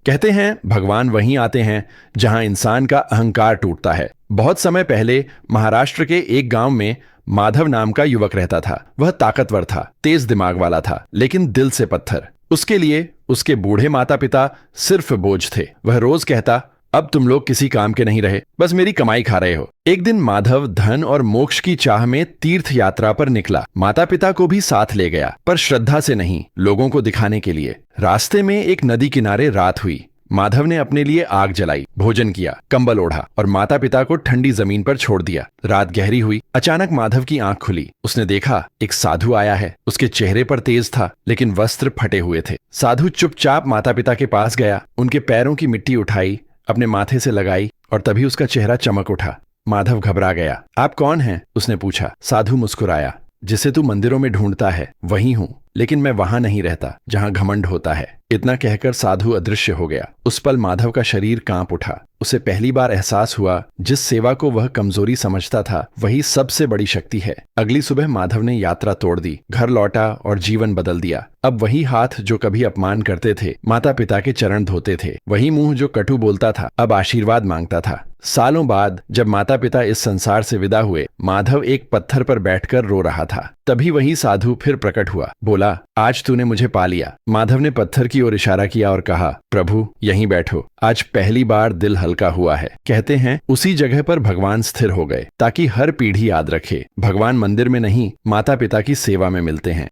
कहते हैं भगवान वहीं आते हैं जहां इंसान का अहंकार टूटता है। बहुत समय पहले महाराष्ट्र के एक गांव में माधव नाम का युवक रहता था। वह ताकतवर था, तेज दिमाग वाला था, लेकिन दिल से पत्थर। उसके लिए उसके बूढ़े माता पिता सिर्फ बोझ थे। वह रोज कहता, अब तुम लोग किसी काम के नहीं रहे, बस मेरी कमाई खा रहे हो। एक दिन माधव धन और मोक्ष की चाह में तीर्थ यात्रा पर निकला। माता पिता को भी साथ ले गया, पर श्रद्धा से नहीं, लोगों को दिखाने के लिए। रास्ते में एक नदी किनारे रात हुई। माधव ने अपने लिए आग जलाई, भोजन किया, कंबल ओढ़ा और माता पिता को ठंडी जमीन पर छोड़ दिया। रात गहरी हुई। अचानक माधव की आंख खुली। उसने देखा एक साधु आया है। उसके चेहरे पर तेज था, लेकिन वस्त्र फटे हुए थे। साधु चुपचाप माता पिता के पास गया, उनके पैरों की मिट्टी उठाई, अपने माथे से लगाई और तभी उसका चेहरा चमक उठा। माधव घबरा गया। आप कौन हैं? उसने पूछा। साधु मुस्कुराया। जिसे तू मंदिरों में ढूंढता है वही हूं, लेकिन मैं वहां नहीं रहता जहां घमंड होता है। इतना कहकर साधु अदृश्य हो गया। उस पल माधव का शरीर कांप उठा। उसे पहली बार एहसास हुआ, जिस सेवा को वह कमजोरी समझता था वही सबसे बड़ी शक्ति है। अगली सुबह माधव ने यात्रा तोड़ दी, घर लौटा और जीवन बदल दिया। अब वही हाथ जो कभी अपमान करते थे, माता पिता के चरण धोते थे, वही मुंह जो कटु बोलता था, अब आशीर्वाद मांगता था। सालों बाद जब माता पिता इस संसार से विदा हुए, माधव एक पत्थर पर बैठकर रो रहा था। तभी वही साधु फिर प्रकट हुआ। बोला, आज तूने मुझे पा लिया। माधव ने पत्थर की ओर इशारा किया और कहा, प्रभु यहीं बैठो। आज पहली बार दिल हल्का हुआ है। कहते हैं उसी जगह पर भगवान स्थिर हो गए, ताकि हर पीढ़ी याद रखे, भगवान मंदिर में नहीं, माता पिता की सेवा में मिलते हैं।